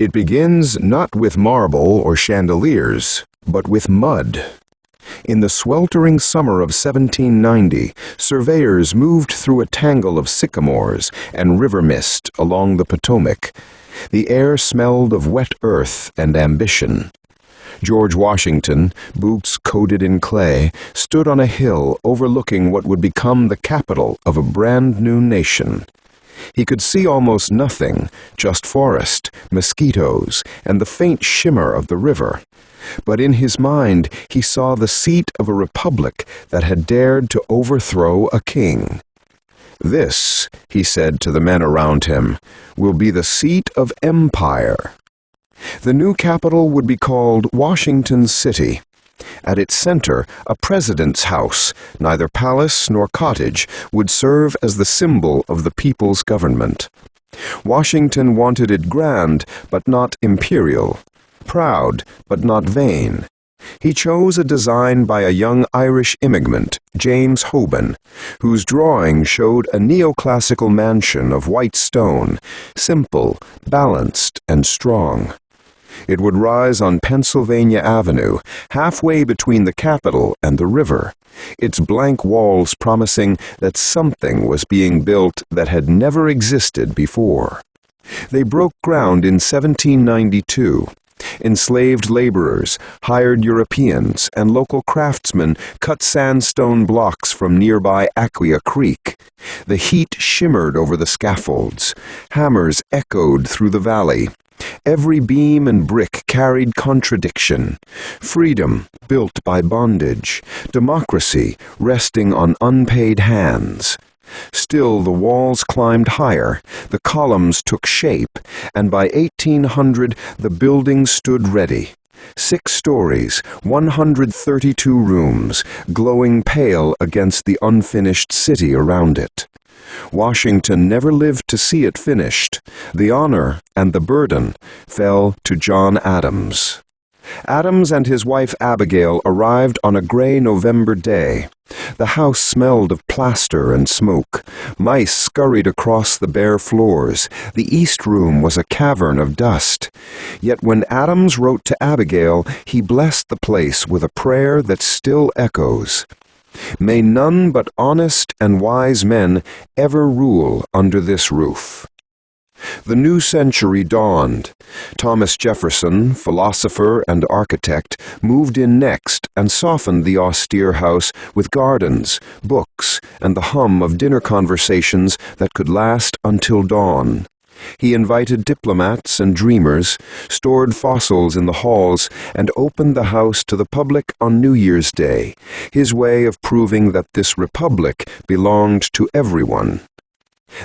It begins not with marble or chandeliers, but with mud. In the sweltering summer of 1790, surveyors moved through a tangle of sycamores and river mist along the Potomac. The air smelled of wet earth and ambition. George Washington, boots coated in clay, stood on a hill overlooking what would become the capital of a brand new nation. He could see almost nothing, just forest, mosquitoes, and the faint shimmer of the river. But in his mind he saw the seat of a republic that had dared to overthrow a king. "This," he said to the men around him, "will be the seat of empire." The new capital would be called Washington City. At its center, a president's house, neither palace nor cottage, would serve as the symbol of the people's government. Washington wanted it grand, but not imperial, proud, but not vain. He chose a design by a young Irish immigrant, James Hoban, whose drawing showed a neoclassical mansion of white stone, simple, balanced, and strong. It would rise on Pennsylvania Avenue, halfway between the Capitol and the river, its blank walls promising that something was being built that had never existed before. They broke ground in 1792. Enslaved laborers, hired Europeans, and local craftsmen cut sandstone blocks from nearby Aquia Creek. The heat shimmered over the scaffolds. Hammers echoed through the valley. Every beam and brick carried contradiction. Freedom built by bondage. Democracy resting on unpaid hands. Still, the walls climbed higher, the columns took shape, and by 1800 the building stood ready. 6 stories, 132 rooms, glowing pale against the unfinished city around it. Washington never lived to see it finished. The honor and the burden fell to John Adams. Adams and his wife Abigail arrived on a gray November day. The house smelled of plaster and smoke. Mice scurried across the bare floors. The east room was a cavern of dust. Yet when Adams wrote to Abigail, he blessed the place with a prayer that still echoes. "May none but honest and wise men ever rule under this roof." The new century dawned. Thomas Jefferson, philosopher and architect, moved in next and softened the austere house with gardens, books, and the hum of dinner conversations that could last until dawn. He invited diplomats and dreamers, stored fossils in the halls, and opened the house to the public on New Year's Day, his way of proving that this republic belonged to everyone.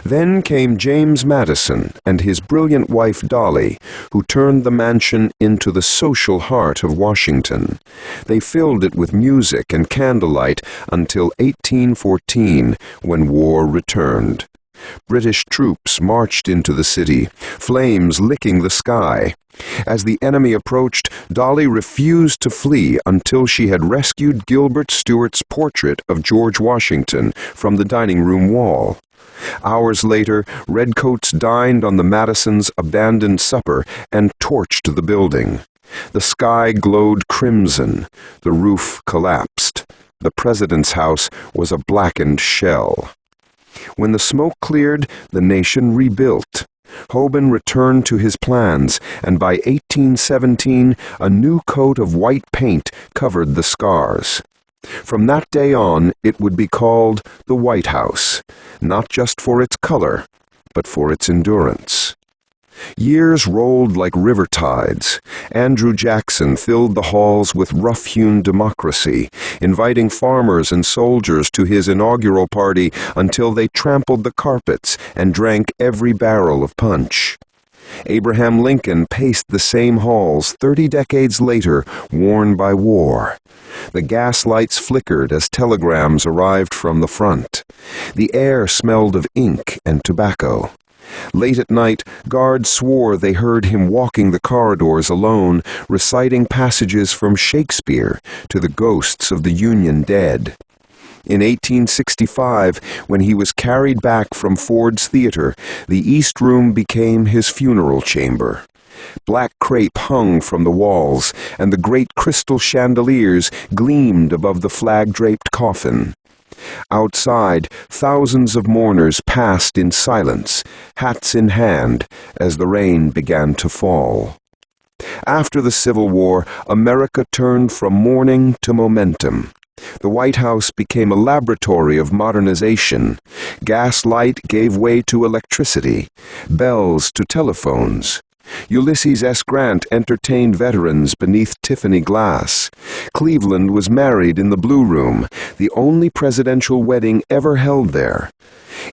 Then came James Madison and his brilliant wife Dolly, who turned the mansion into the social heart of Washington. They filled it with music and candlelight until 1814, when war returned. British troops marched into the city, flames licking the sky. As the enemy approached, Dolly refused to flee until she had rescued Gilbert Stuart's portrait of George Washington from the dining room wall. Hours later, redcoats dined on the Madisons' abandoned supper and torched the building. The sky glowed crimson. The roof collapsed. The president's house was a blackened shell. When the smoke cleared, the nation rebuilt. Hoban returned to his plans, and by 1817, a new coat of white paint covered the scars. From that day on, it would be called the White House, not just for its color, but for its endurance. Years rolled like river tides. Andrew Jackson filled the halls with rough-hewn democracy, inviting farmers and soldiers to his inaugural party until they trampled the carpets and drank every barrel of punch. Abraham Lincoln paced the same halls 30 decades later, worn by war. The gas lights flickered as telegrams arrived from the front. The air smelled of ink and tobacco. Late at night, guards swore they heard him walking the corridors alone, reciting passages from Shakespeare to the ghosts of the Union dead. In 1865, when he was carried back from Ford's Theater, the East Room became his funeral chamber. Black crepe hung from the walls, and the great crystal chandeliers gleamed above the flag-draped coffin. Outside, thousands of mourners passed in silence, hats in hand, as the rain began to fall. After the Civil War, America turned from mourning to momentum. The White House became a laboratory of modernization. Gas light gave way to electricity, bells to telephones. Ulysses S. Grant entertained veterans beneath Tiffany glass. Cleveland was married in the Blue Room, the only presidential wedding ever held there.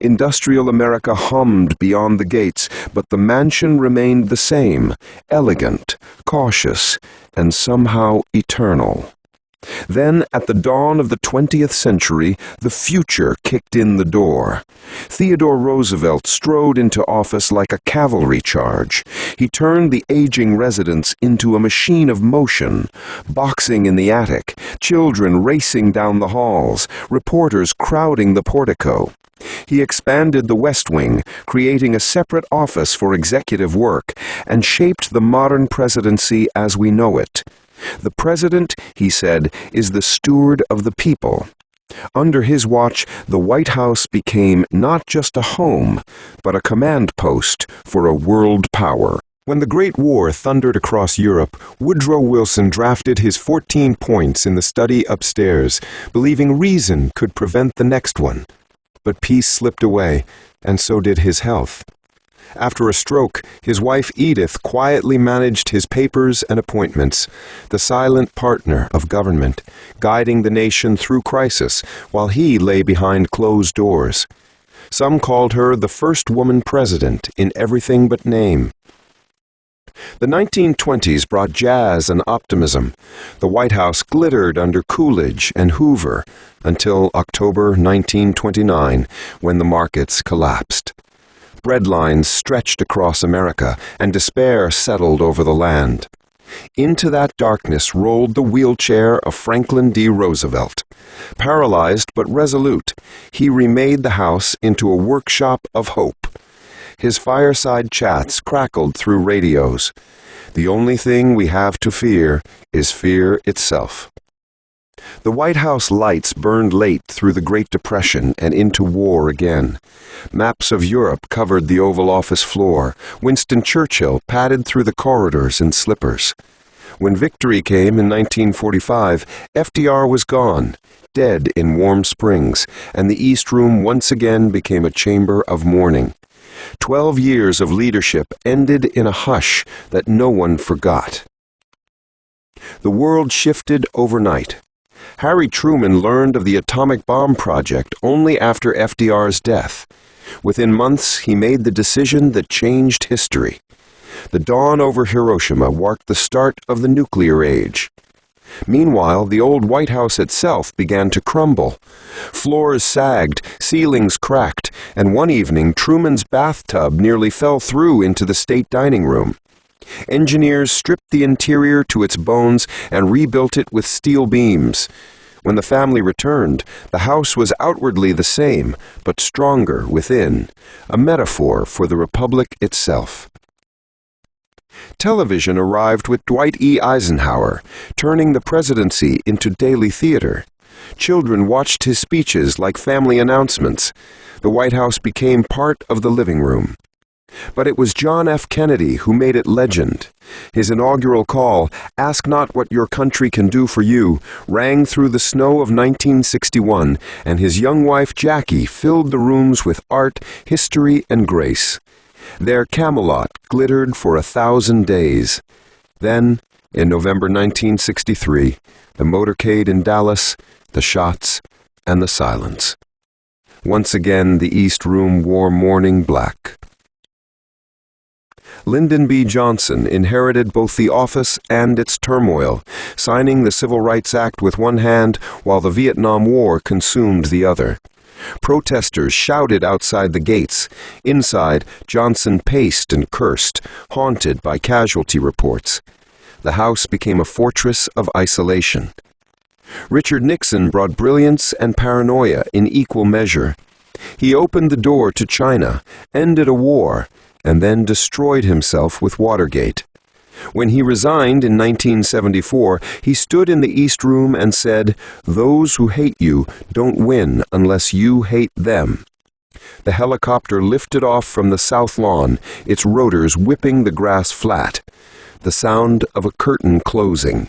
Industrial America hummed beyond the gates, but the mansion remained the same, elegant, cautious, and somehow eternal. Then, at the dawn of the 20th century, the future kicked in the door. Theodore Roosevelt strode into office like a cavalry charge. He turned the aging residence into a machine of motion. Boxing in the attic, children racing down the halls, reporters crowding the portico. He expanded the West Wing, creating a separate office for executive work, and shaped the modern presidency as we know it. The president, he said, is the steward of the people. Under his watch, the White House became not just a home, but a command post for a world power. When the Great War thundered across Europe, Woodrow Wilson drafted his 14 points in the study upstairs, believing reason could prevent the next one. But peace slipped away, and so did his health. After a stroke, his wife Edith quietly managed his papers and appointments, the silent partner of government, guiding the nation through crisis while he lay behind closed doors. Some called her the first woman president in everything but name. The 1920s brought jazz and optimism. The White House glittered under Coolidge and Hoover until October 1929, when the markets collapsed. Breadlines stretched across America, and despair settled over the land. Into that darkness rolled the wheelchair of Franklin D. Roosevelt. Paralyzed but resolute, he remade the House into a workshop of hope. His fireside chats crackled through radios. The only thing we have to fear is fear itself. The White House lights burned late through the Great Depression and into war again. Maps of Europe covered the Oval Office floor. Winston Churchill padded through the corridors in slippers. When victory came in 1945, FDR was gone, dead in Warm Springs, and the East Room once again became a chamber of mourning. 12 years of leadership ended in a hush that no one forgot. The world shifted overnight. Harry Truman learned of the atomic bomb project only after FDR's death. Within months, he made the decision that changed history. The dawn over Hiroshima marked the start of the nuclear age. Meanwhile, the old White House itself began to crumble. Floors sagged, ceilings cracked, and one evening Truman's bathtub nearly fell through into the state dining room. Engineers stripped the interior to its bones and rebuilt it with steel beams. When the family returned, the house was outwardly the same, but stronger within, a metaphor for the republic itself. Television arrived with Dwight E. Eisenhower, turning the presidency into daily theater. Children watched his speeches like family announcements. The White House became part of the living room. But it was John F. Kennedy who made it legend. His inaugural call, "Ask not what your country can do for you," rang through the snow of 1961, and his young wife Jackie filled the rooms with art, history, and grace. Their Camelot glittered for 1,000 days. Then, in November 1963, the motorcade in Dallas, the shots, and the silence. Once again, the East Room wore mourning black. Lyndon B. Johnson inherited both the office and its turmoil, signing the Civil Rights Act with one hand while the Vietnam War consumed the other. Protesters shouted outside the gates. Inside, Johnson paced and cursed, haunted by casualty reports. The House became a fortress of isolation. Richard Nixon brought brilliance and paranoia in equal measure. He opened the door to China, ended a war, and then destroyed himself with Watergate. When he resigned in 1974, he stood in the East Room and said, "Those who hate you don't win unless you hate them." The helicopter lifted off from the south lawn, its rotors whipping the grass flat. The sound of a curtain closing.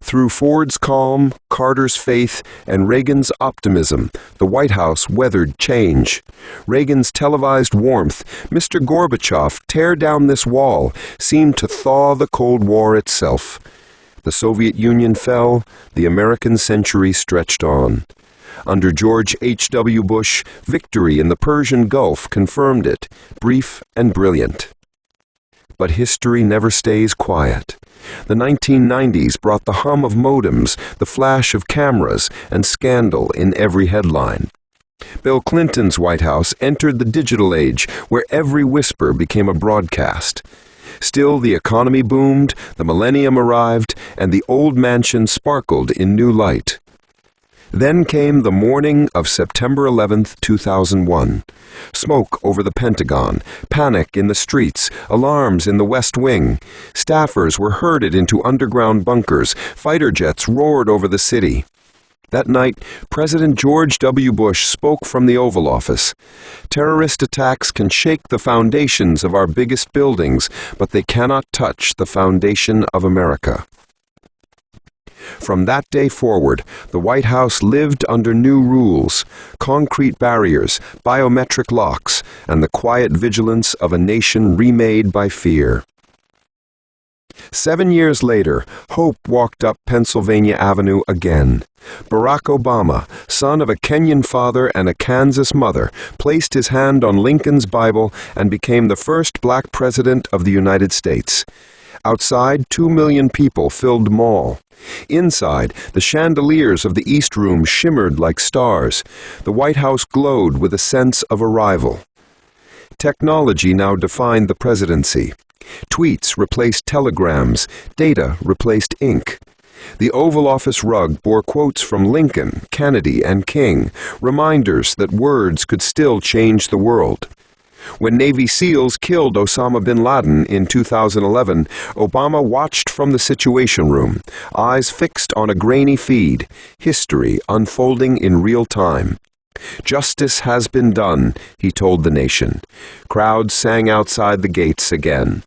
Through Ford's calm, Carter's faith, and Reagan's optimism, the White House weathered change. Reagan's televised warmth, "Mr. Gorbachev, tear down this wall," seemed to thaw the Cold War itself. The Soviet Union fell, the American century stretched on. Under George H.W. Bush, victory in the Persian Gulf confirmed it, brief and brilliant. But history never stays quiet. The 1990s brought the hum of modems, the flash of cameras, and scandal in every headline. Bill Clinton's White House entered the digital age, where every whisper became a broadcast. Still, the economy boomed, the millennium arrived, and the old mansion sparkled in new light. Then came the morning of September 11, 2001. Smoke over the Pentagon, panic in the streets, alarms in the West Wing. Staffers were herded into underground bunkers, fighter jets roared over the city. That night, President George W. Bush spoke from the Oval Office. "Terrorist attacks can shake the foundations of our biggest buildings, but they cannot touch the foundation of America." From that day forward, the White House lived under new rules, concrete barriers, biometric locks, and the quiet vigilance of a nation remade by fear. 7 years later, hope walked up Pennsylvania Avenue again. Barack Obama, son of a Kenyan father and a Kansas mother, placed his hand on Lincoln's Bible and became the first black president of the United States. Outside, 2 million people filled the mall. Inside, the chandeliers of the East Room shimmered like stars. The White House glowed with a sense of arrival. Technology now defined the presidency. Tweets replaced telegrams, data replaced ink. The Oval Office rug bore quotes from Lincoln, Kennedy, and King, reminders that words could still change the world. When Navy SEALs killed Osama bin Laden in 2011, Obama watched from the Situation Room, eyes fixed on a grainy feed, history unfolding in real time. "Justice has been done," he told the nation. Crowds sang outside the gates again.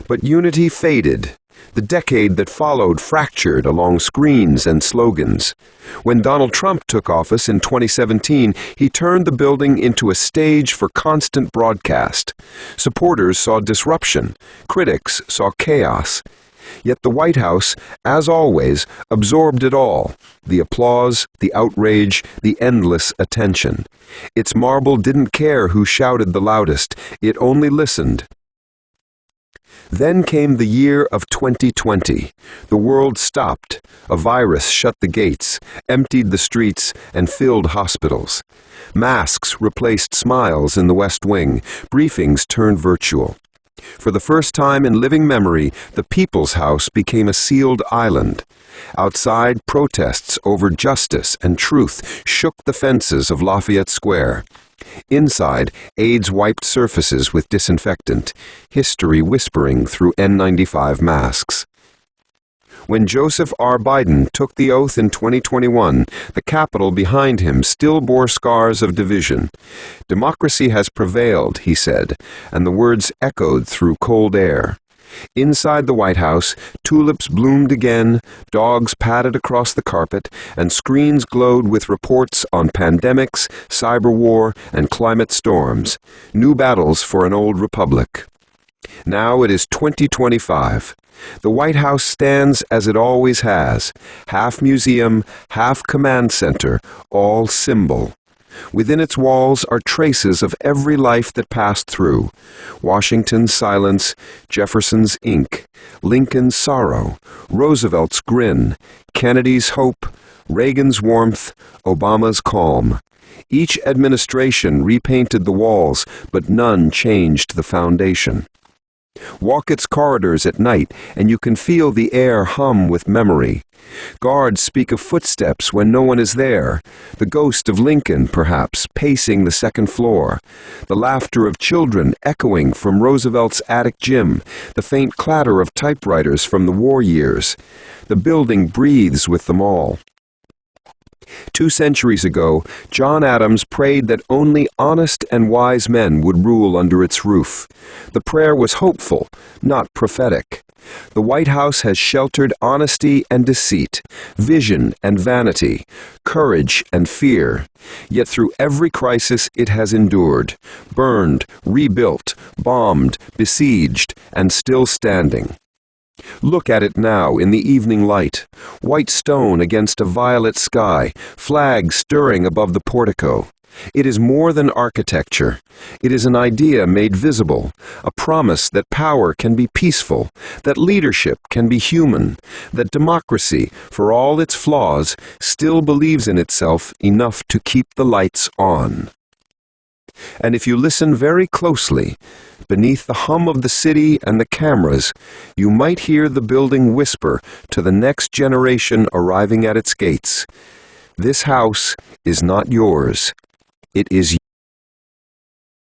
But unity faded. The decade that followed fractured along screens and slogans. When Donald Trump took office in 2017, he turned the building into a stage for constant broadcast. Supporters saw disruption. Critics saw chaos. Yet the White House, as always, absorbed it all. The applause, the outrage, the endless attention. Its marble didn't care who shouted the loudest. It only listened. Then came the year of 2020. The world stopped. A virus shut the gates, emptied the streets, and filled hospitals. Masks replaced smiles in the West Wing. Briefings turned virtual. For the first time in living memory, the People's House became a sealed island. Outside, protests over justice and truth shook the fences of Lafayette Square. Inside, aides wiped surfaces with disinfectant, history whispering through N95 masks. When Joseph R. Biden took the oath in 2021, the Capitol behind him still bore scars of division. "Democracy has prevailed," he said, and the words echoed through cold air. Inside the White House, tulips bloomed again, dogs padded across the carpet, and screens glowed with reports on pandemics, cyber war, and climate storms, new battles for an old republic. Now it is 2025. The White House stands as it always has, half museum, half command center, all symbol. Within its walls are traces of every life that passed through. Washington's silence, Jefferson's ink, Lincoln's sorrow, Roosevelt's grin, Kennedy's hope, Reagan's warmth, Obama's calm. Each administration repainted the walls, but none changed the foundation. Walk its corridors at night, and you can feel the air hum with memory. Guards speak of footsteps when no one is there, the ghost of Lincoln, perhaps, pacing the second floor, the laughter of children echoing from Roosevelt's attic gym, the faint clatter of typewriters from the war years. The building breathes with them all. 2 centuries ago, John Adams prayed that only honest and wise men would rule under its roof. The prayer was hopeful, not prophetic. The White House has sheltered honesty and deceit, vision and vanity, courage and fear. Yet through every crisis it has endured, burned, rebuilt, bombed, besieged, and still standing. Look at it now in the evening light, white stone against a violet sky, flags stirring above the portico. It is more than architecture. It is an idea made visible, a promise that power can be peaceful, that leadership can be human, that democracy, for all its flaws, still believes in itself enough to keep the lights on. And if you listen very closely, beneath the hum of the city and the cameras, you might hear the building whisper to the next generation arriving at its gates, "This house is not yours. It is